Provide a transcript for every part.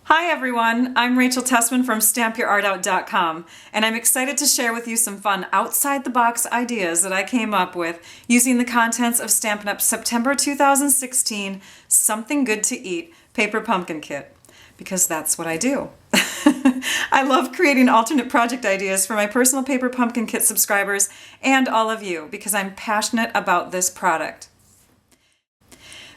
Hi everyone, I'm Rachel Tessman from StampYourArtOut.com, and I'm excited to share with you some fun outside-the-box ideas that I came up with using the contents of Stampin' Up's September 2016 Something Good to Eat Paper Pumpkin Kit, because that's what I do. I love creating alternate project ideas for my personal Paper Pumpkin Kit subscribers and all of you, because I'm passionate about this product.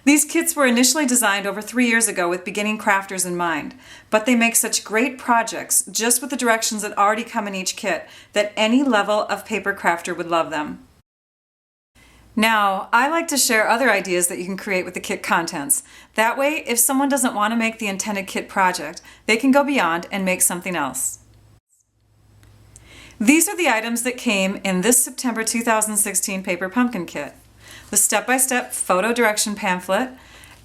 These kits were initially designed over 3 years ago with beginning crafters in mind, but they make such great projects just with the directions that already come in each kit that any level of paper crafter would love them. Now, I like to share other ideas that you can create with the kit contents. That way, if someone doesn't want to make the intended kit project, they can go beyond and make something else. These are the items that came in this September 2016 Paper Pumpkin Kit. The step-by-step photo direction pamphlet,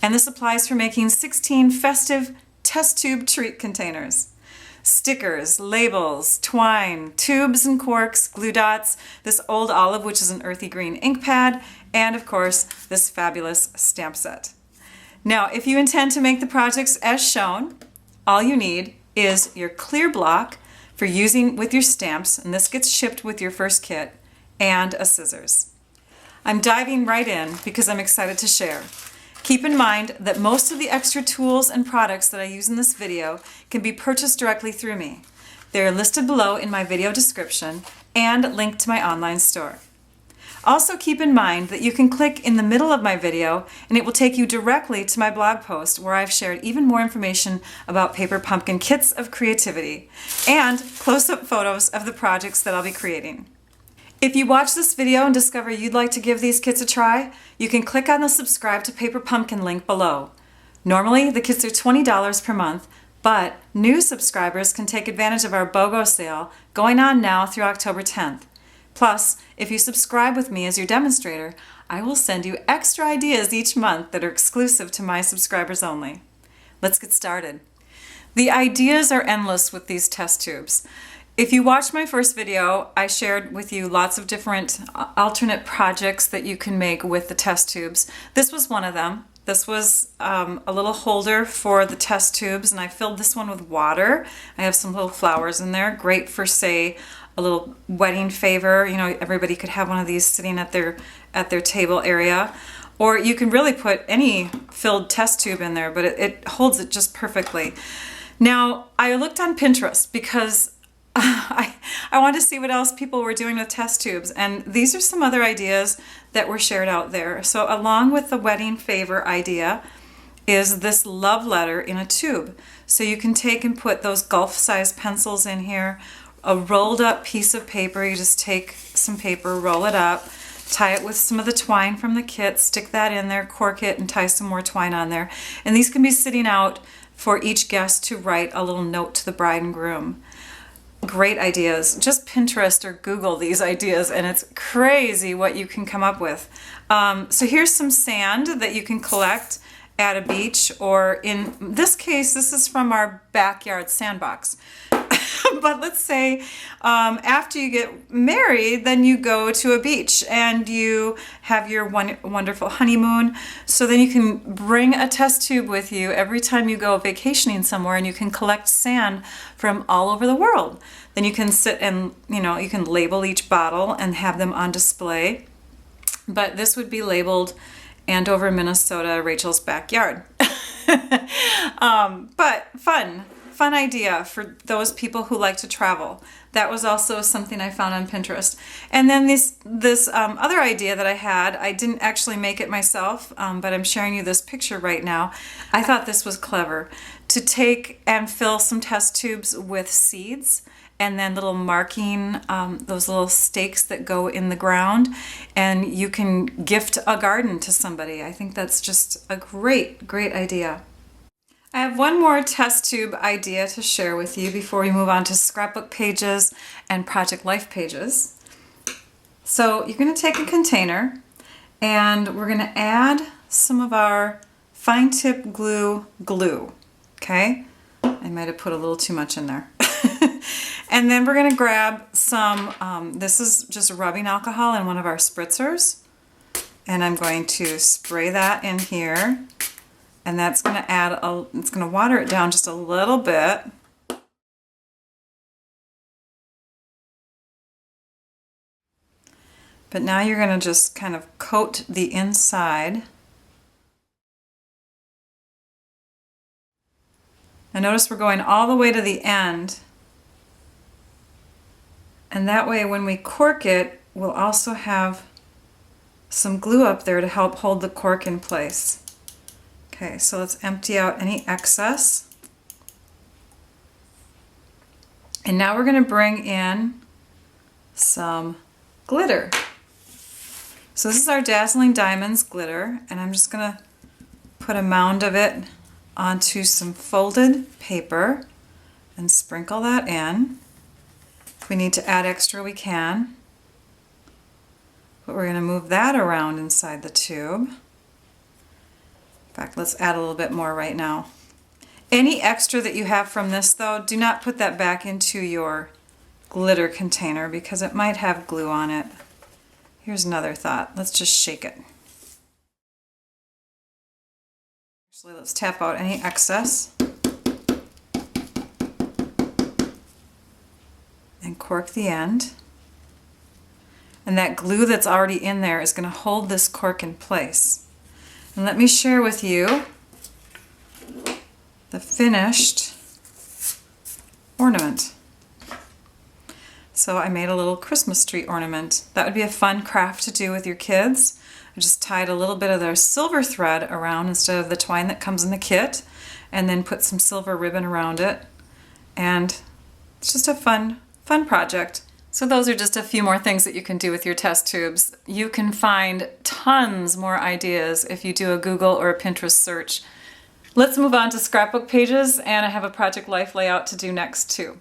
and the supplies for making 16 festive test tube treat containers. Stickers, labels, twine, tubes and corks, glue dots, this old olive which is an earthy green ink pad, and of course this fabulous stamp set. Now if you intend to make the projects as shown, all you need is your clear block for using with your stamps, and this gets shipped with your first kit, and a scissors. I'm diving right in because I'm excited to share. Keep in mind that most of the extra tools and products that I use in this video can be purchased directly through me. They are listed below in my video description and linked to my online store. Also keep in mind that you can click in the middle of my video and it will take you directly to my blog post where I've shared even more information about Paper Pumpkin Kits of Creativity and close-up photos of the projects that I'll be creating. If you watch this video and discover you'd like to give these kits a try, you can click on the subscribe to Paper Pumpkin link below. Normally, the kits are $20 per month, but new subscribers can take advantage of our BOGO sale going on now through October 10th. Plus, if you subscribe with me as your demonstrator, I will send you extra ideas each month that are exclusive to my subscribers only. Let's get started. The ideas are endless with these test tubes. If you watched my first video, I shared with you lots of different alternate projects that you can make with the test tubes. This was one of them. This was a little holder for the test tubes, and I filled this one with water. I have some little flowers in there, great for, say, a little wedding favor. You know, everybody could have one of these sitting at their table area. Or you can really put any filled test tube in there, but it holds it just perfectly. Now, I looked on Pinterest because I wanted to see what else people were doing with test tubes, and these are some other ideas that were shared out there. So along with the wedding favor idea is this love letter in a tube. So you can take and put those golf-sized pencils in here, a rolled up piece of paper. You just take some paper, roll it up, tie it with some of the twine from the kit, stick that in there, cork it, and tie some more twine on there. And these can be sitting out for each guest to write a little note to the bride and groom. Great ideas. Just Pinterest or Google these ideas and it's crazy what you can come up with. So here's some sand that you can collect at a beach, or in this case, this is from our backyard sandbox. But let's say after you get married, then you go to a beach and you have your wonderful honeymoon. So then you can bring a test tube with you every time you go vacationing somewhere, and you can collect sand from all over the world. Then you can sit and, you know, you can label each bottle and have them on display. But this would be labeled Andover, Minnesota, Rachel's backyard. But fun idea for those people who like to travel. That was also something I found on Pinterest. And then this other idea that I had, I didn't actually make it myself, but I'm sharing you this picture right now. I thought this was clever, to take and fill some test tubes with seeds and then little marking, those little stakes that go in the ground, and you can gift a garden to somebody. I think that's just a great idea. I have one more test tube idea to share with you before we move on to scrapbook pages and project life pages. So you're going to take a container and we're going to add some of our fine tip glue. Okay? I might have put a little too much in there. And then we're going to grab some, this is just rubbing alcohol in one of our spritzers. And I'm going to spray that in here. And that's going to add it's going to water it down just a little bit. But now you're going to just kind of coat the inside. And notice we're going all the way to the end. And that way when we cork it, we'll also have some glue up there to help hold the cork in place. Okay, so let's empty out any excess. And now we're going to bring in some glitter. So this is our Dazzling Diamonds glitter, and I'm just going to put a mound of it onto some folded paper and sprinkle that in. If we need to add extra, we can. But we're going to move that around inside the tube. In fact, let's add a little bit more right now. Any extra that you have from this, though, do not put that back into your glitter container because it might have glue on it. Here's another thought. Let's just shake it. Actually, let's tap out any excess and cork the end. And that glue that's already in there is going to hold this cork in place. And let me share with you the finished ornament. So I made a little Christmas tree ornament. That would be a fun craft to do with your kids. I just tied a little bit of their silver thread around instead of the twine that comes in the kit, and then put some silver ribbon around it. And it's just a fun project. So those are just a few more things that you can do with your test tubes. You can find tons more ideas if you do a Google or a Pinterest search. Let's move on to scrapbook pages, and I have a Project Life layout to do next too.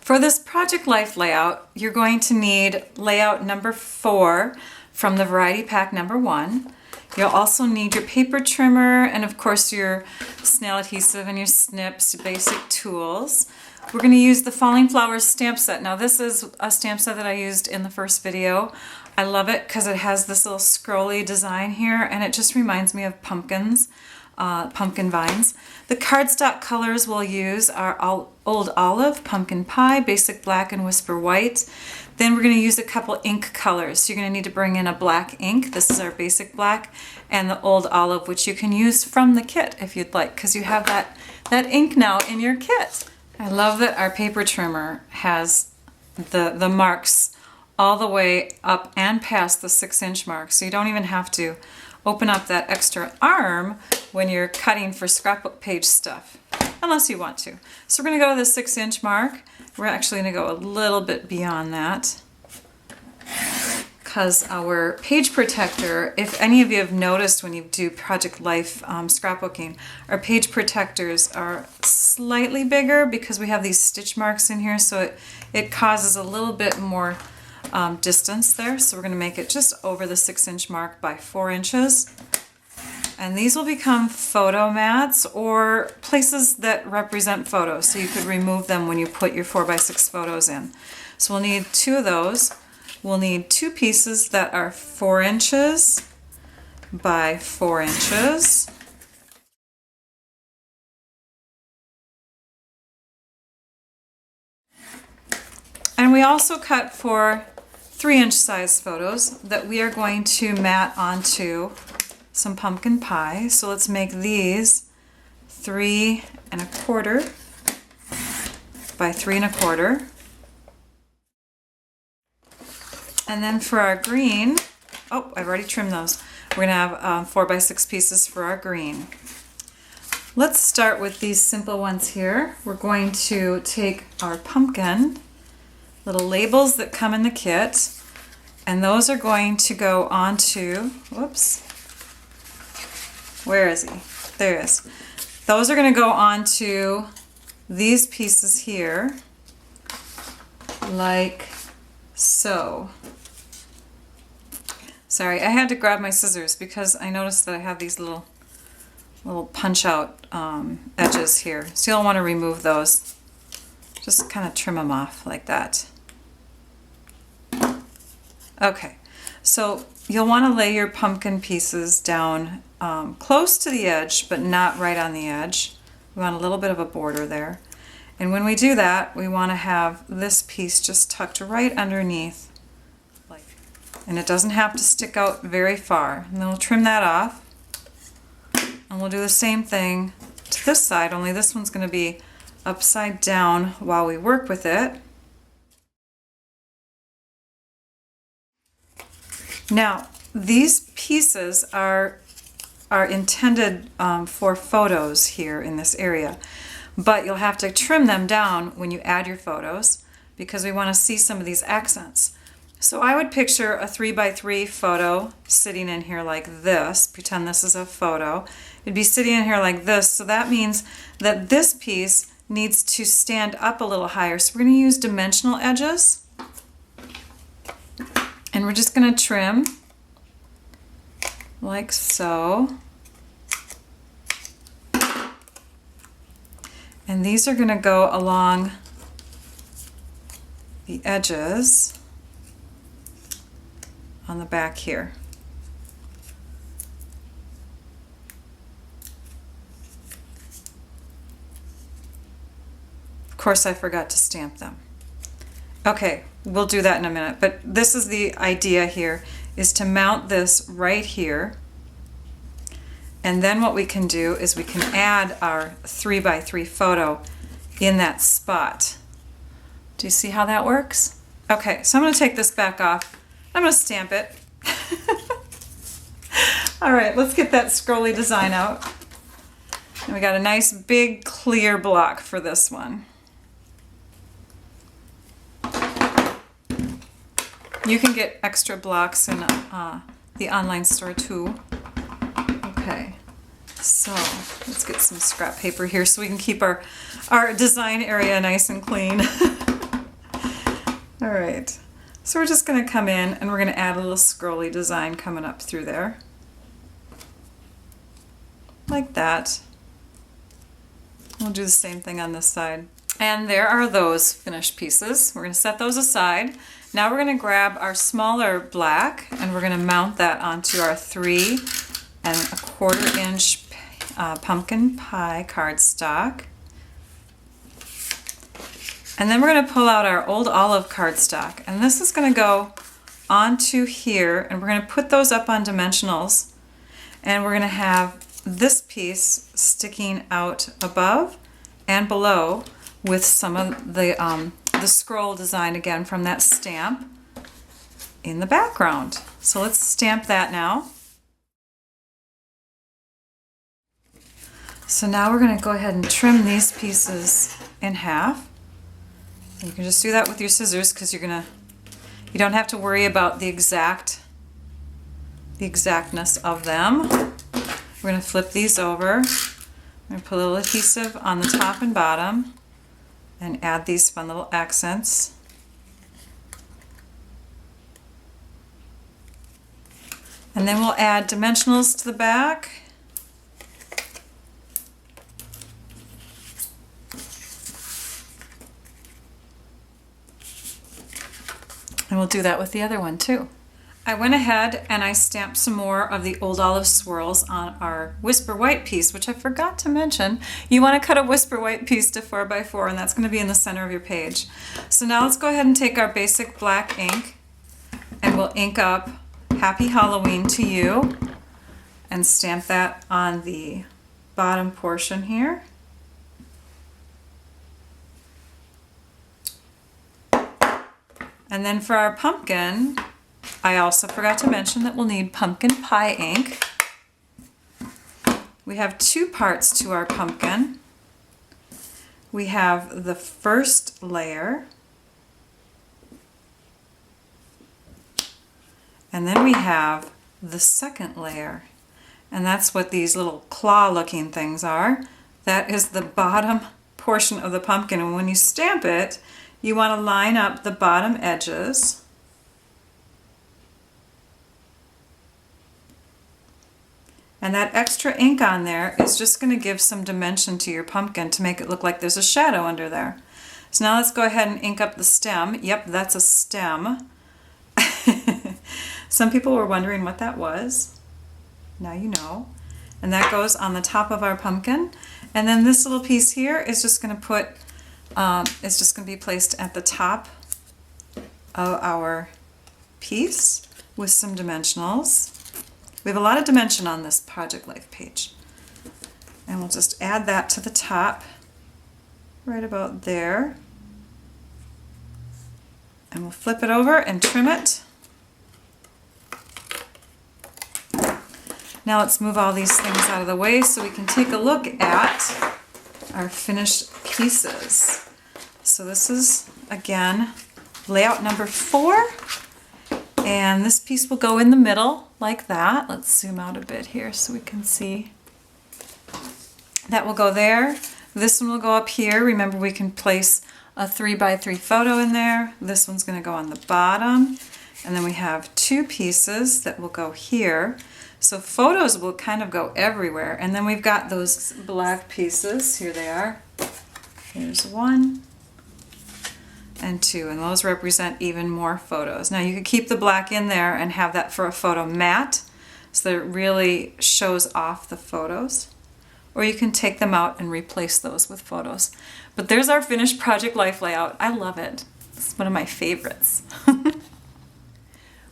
For this Project Life layout, you're going to need layout number 4 from the Variety Pack number 1. You'll also need your paper trimmer and of course your snail adhesive and your snips, your basic tools. We're going to use the Falling Flowers stamp set. Now this is a stamp set that I used in the first video. I love it because it has this little scrolly design here and it just reminds me of pumpkins, pumpkin vines. The cardstock colors we'll use are Old Olive, Pumpkin Pie, Basic Black, and Whisper White. Then we're going to use a couple ink colors. So you're going to need to bring in a black ink. This is our Basic Black, and the Old Olive, which you can use from the kit if you'd like, because you have that ink now in your kit. I love that our paper trimmer has the marks all the way up and past the 6-inch mark, so you don't even have to open up that extra arm when you're cutting for scrapbook page stuff, unless you want to. So we're going to go to the 6-inch mark. We're actually going to go a little bit beyond that because our page protector, if any of you have noticed when you do Project Life scrapbooking, our page protectors are slightly bigger because we have these stitch marks in here, so it causes a little bit more distance there. So we're going to make it just over the 6-inch mark by 4 inches. And these will become photo mats or places that represent photos, so you could remove them when you put your 4x6 photos in. So we'll need 2 of those. We'll need 2 pieces that are 4 inches by 4 inches. And we also cut for 3-inch size photos that we are going to mat onto some pumpkin pie. So let's make these 3 1/4 by 3 1/4. And then for our green, oh, I've already trimmed those. We're gonna have 4x6 pieces for our green. Let's start with these simple ones here. We're going to take our pumpkin, little labels that come in the kit, and those are going to go onto, whoops, where is he? There he is. Those are going to go onto these pieces here, like so. Sorry, I had to grab my scissors because I noticed that I have these little punch out edges here. So you'll want to remove those. Just kind of trim them off like that. Okay, so you'll want to lay your pumpkin pieces down close to the edge, but not right on the edge. We want a little bit of a border there. And when we do that, we want to have this piece just tucked right underneath. And it doesn't have to stick out very far. And then we'll trim that off. And we'll do the same thing to this side, only this one's going to be upside down while we work with it. Now, these pieces are intended for photos here in this area, but you'll have to trim them down when you add your photos because we want to see some of these accents. So I would picture a 3x3 photo sitting in here like this. Pretend this is a photo. It'd be sitting in here like this, so that means that this piece needs to stand up a little higher. So we're going to use dimensional edges. And we're just going to trim like so. And these are going to go along the edges on the back here. Of course, I forgot to stamp them. Okay, we'll do that in a minute, but this is the idea here, is to mount this right here. And then what we can do is we can add our 3x3 photo in that spot. Do you see how that works? Okay, so I'm going to take this back off. I'm going to stamp it. All right, let's get that scrolly design out. And we got a nice big clear block for this one. You can get extra blocks in the online store too. Okay, so let's get some scrap paper here so we can keep our design area nice and clean. All right. So we're just going to come in and we're going to add a little scrolly design coming up through there. Like that. We'll do the same thing on this side. And there are those finished pieces. We're going to set those aside. Now we're going to grab our smaller black and we're going to mount that onto our 3 1/4 inch pumpkin pie cardstock. And then we're going to pull out our old olive cardstock, and this is going to go onto here, and we're going to put those up on dimensionals, and we're going to have this piece sticking out above and below with some of the scroll design again from that stamp in the background. So let's stamp that now. So now we're going to go ahead and trim these pieces in half. You can just do that with your scissors because you don't have to worry about the exactness of them. We're going to flip these over. I'm going to put a little adhesive on the top and bottom and add these fun little accents. And then we'll add dimensionals to the back. And we'll do that with the other one too. I went ahead and I stamped some more of the old olive swirls on our Whisper White piece, which I forgot to mention. You want to cut a Whisper White piece to 4x4, and that's going to be in the center of your page. So now let's go ahead and take our basic black ink and we'll ink up Happy Halloween to You and stamp that on the bottom portion here. And then for our pumpkin, I also forgot to mention that we'll need pumpkin pie ink. We have 2 parts to our pumpkin. We have the first layer, and then we have the second layer. And that's what these little claw looking things are. That is the bottom portion of the pumpkin, and when you stamp it, you want to line up the bottom edges. And that extra ink on there is just going to give some dimension to your pumpkin to make it look like there's a shadow under there. So now let's go ahead and ink up the stem. Yep, that's a stem. Some people were wondering what that was. Now you know. and that goes on the top of our pumpkin. And then this little piece here is just going to be placed at the top of our piece with some dimensionals. We have a lot of dimension on this Project Life page. And we'll just add that to the top, right about there. And we'll flip it over and trim it. Now let's move all these things out of the way so we can take a look at our finished pieces. So this is, again, layout number 4. And this piece will go in the middle like that. Let's zoom out a bit here so we can see. That will go there. This one will go up here. Remember, we can place a 3x3 photo in there. This one's going to go on the bottom. And then we have 2 pieces that will go here. So photos will kind of go everywhere. And then we've got those black pieces. Here they are. Here's 1 and 2, and those represent even more photos. Now you could keep the black in there and have that for a photo mat so that it really shows off the photos. Or you can take them out and replace those with photos. But there's our finished Project Life layout. I love it. It's one of my favorites.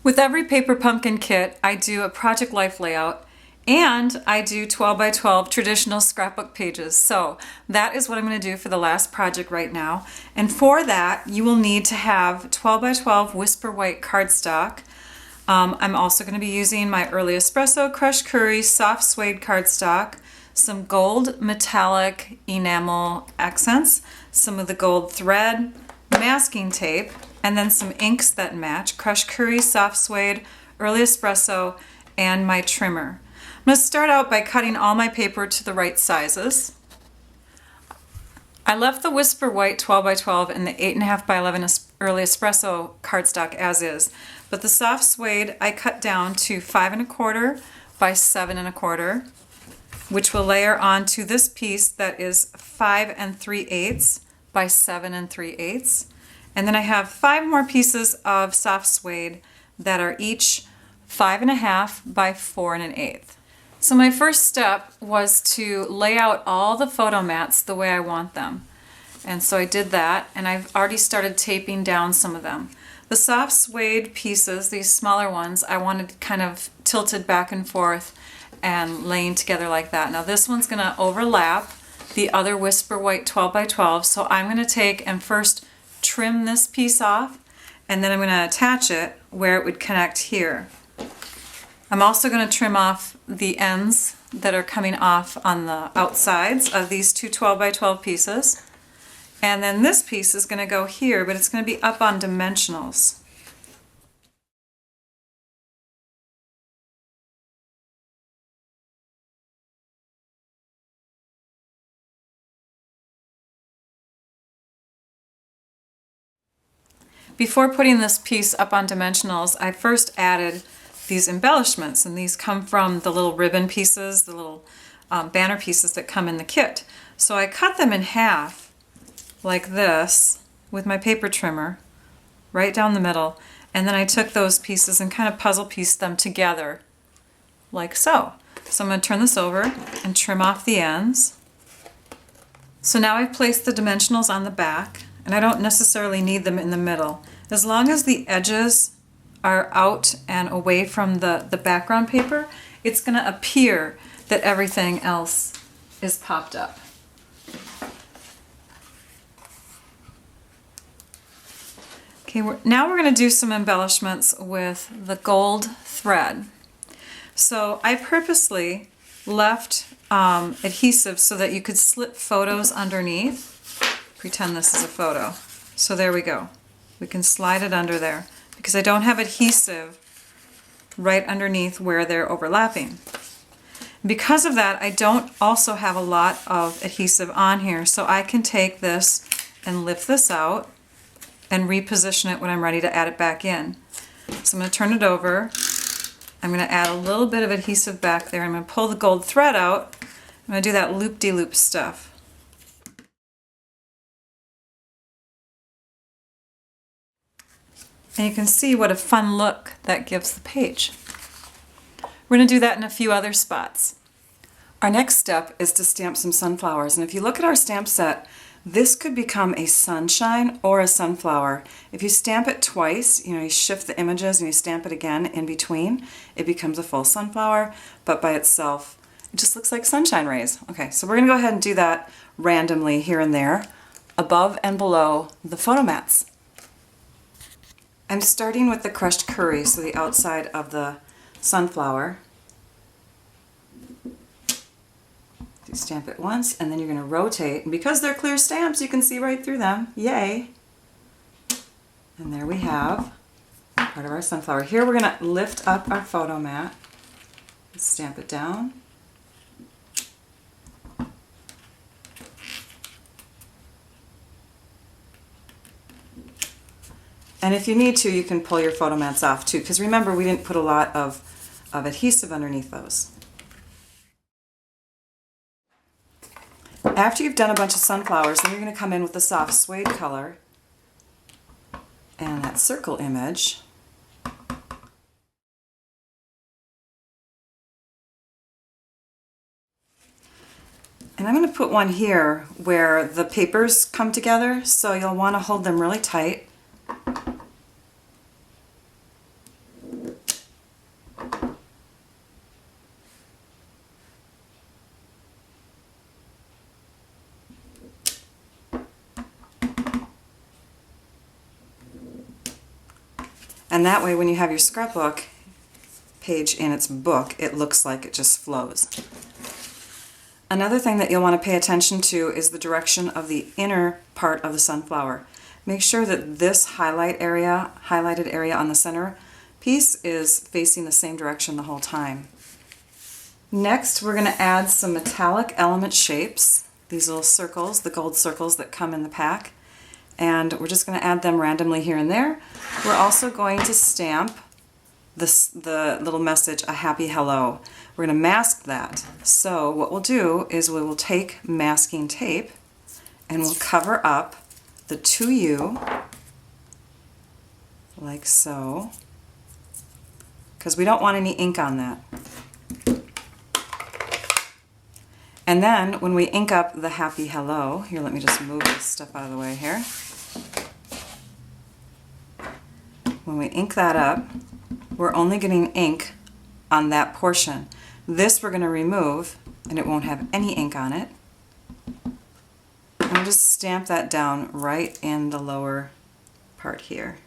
With every paper pumpkin kit, I do a Project Life layout, and I do 12 by 12 traditional scrapbook pages. So that is what I'm going to do for the last project right now. And for that, you will need to have 12 by 12 Whisper White cardstock. I'm also going to be using my Early Espresso Crushed Curry Soft Suede cardstock, some gold metallic enamel accents, some of the gold thread, masking tape, and then some inks that match, Crushed Curry, Soft Suede, Early Espresso, and my trimmer. I'm going to start out by cutting all my paper to the right sizes. I left the Whisper White 12 by 12 and the 8.5 by 11 Early Espresso cardstock as is, but the Soft Suede I cut down to 5.25 by 7.25, which will layer onto this piece that is 5 3/8 by 7 3/8. And then I have 5 more pieces of soft suede that are each 5.5 by 4 1/8. So my first step was to lay out all the photo mats the way I want them. And so I did that, and I've already started taping down some of them. The soft suede pieces, these smaller ones, I wanted kind of tilted back and forth and laying together like that. Now this one's going to overlap the other Whisper White 12 by 12, so I'm going to take and first trim this piece off, and then I'm going to attach it where it would connect here. I'm also going to trim off the ends that are coming off on the outsides of these two 12 by 12 pieces. And then this piece is going to go here, but it's going to be up on dimensionals. Before putting this piece up on dimensionals, I first added these embellishments, and these come from the little ribbon pieces, the little banner pieces that come in the kit. So I cut them in half like this with my paper trimmer right down the middle, and then I took those pieces and kind of puzzle pieced them together like so. So I'm going to turn this over and trim off the ends. So now I've placed the dimensionals on the back, and I don't necessarily need them in the middle. As long as the edges are out and away from the background paper, it's going to appear that everything else is popped up. Okay, now we're going to do some embellishments with the gold thread. So I purposely left adhesive so that you could slip photos underneath. Pretend this is a photo. So there we go. We can slide it under there because I don't have adhesive right underneath where they're overlapping. Because of that, I don't also have a lot of adhesive on here, so I can take this and lift this out and reposition it when I'm ready to add it back in. So I'm going to turn it over. I'm going to add a little bit of adhesive back there. I'm going to pull the gold thread out. I'm going to do that loop-de-loop stuff. And you can see what a fun look that gives the page. We're going to do that in a few other spots. Our next step is to stamp some sunflowers, and if you look at our stamp set, this could become a sunshine or a sunflower. If you stamp it twice, you shift the images and you stamp it again in between, it becomes a full sunflower, but by itself, it just looks like sunshine rays. Okay, so we're gonna go ahead and do that randomly here and there, above and below the photo mats. I'm starting with the crushed curry, so the outside of the sunflower. You stamp it once, and then you're going to rotate, and because they're clear stamps, you can see right through them. Yay! And there we have part of our sunflower. Here we're going to lift up our photo mat, stamp it down. And if you need to, you can pull your photo mats off too, because remember, we didn't put a lot of adhesive underneath those. After you've done a bunch of sunflowers, then you're going to come in with the soft suede color and that circle image. And I'm going to put one here where the papers come together, so you'll want to hold them really tight. And that way, when you have your scrapbook page in its book, it looks like it just flows. Another thing that you'll want to pay attention to is the direction of the inner part of the sunflower. Make sure that this highlighted area on the center piece is facing the same direction the whole time. Next, we're going to add some metallic element shapes, these little circles, the gold circles that come in the pack. And we're just going to add them randomly here and there. We're also going to stamp the little message, a happy hello. We're going to mask that. So what we'll do is we will take masking tape and we'll cover up the to you, like so, because we don't want any ink on that. And then when we ink up the happy hello, here, let me just move this stuff out of the way here. When we ink that up, we're only getting ink on that portion. This we're going to remove, and it won't have any ink on it. And we'll just stamp that down right in the lower part here.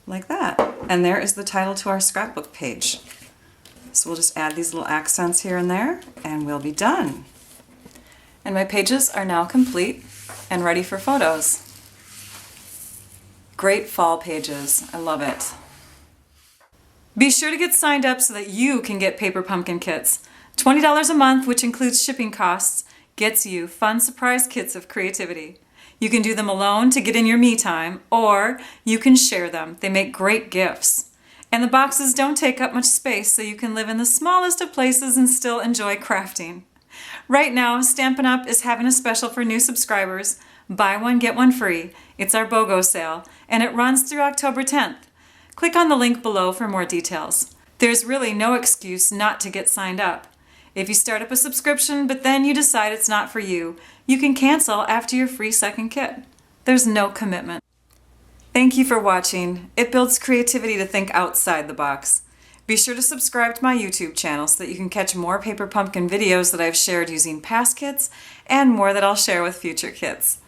Like that. And there is the title to our scrapbook page. So we'll just add these little accents here and there, and we'll be done. And my pages are now complete and ready for photos. Great fall pages. I love it. Be sure to get signed up so that you can get paper pumpkin kits. $20 a month, which includes shipping costs, gets you fun surprise kits of creativity. You can do them alone to get in your me time, or you can share them. They make great gifts. And the boxes don't take up much space, so you can live in the smallest of places and still enjoy crafting. Right now, Stampin' Up! Is having a special for new subscribers. Buy one, get one free. It's our BOGO sale, and it runs through October 10th. Click on the link below for more details. There's really no excuse not to get signed up. If you start up a subscription, but then you decide it's not for you, you can cancel after your free second kit. There's no commitment. Thank you for watching. It builds creativity to think outside the box. Be sure to subscribe to my YouTube channel so that you can catch more paper pumpkin videos that I've shared using past kits and more that I'll share with future kits.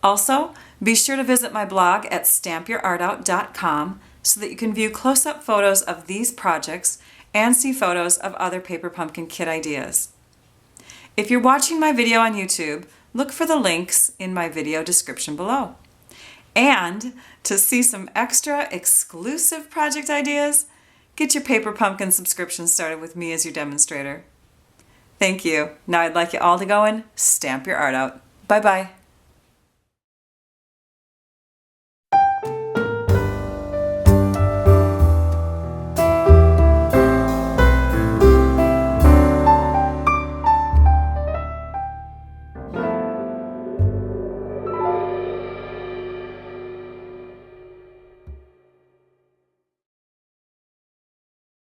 Also, be sure to visit my blog at stampyourartout.com so that you can view close-up photos of these projects and see photos of other paper pumpkin kit ideas. If you're watching my video on YouTube, look for the links in my video description below. And to see some extra exclusive project ideas, get your paper pumpkin subscription started with me as your demonstrator. Thank you. Now I'd like you all to go and stamp your art out. Bye-bye.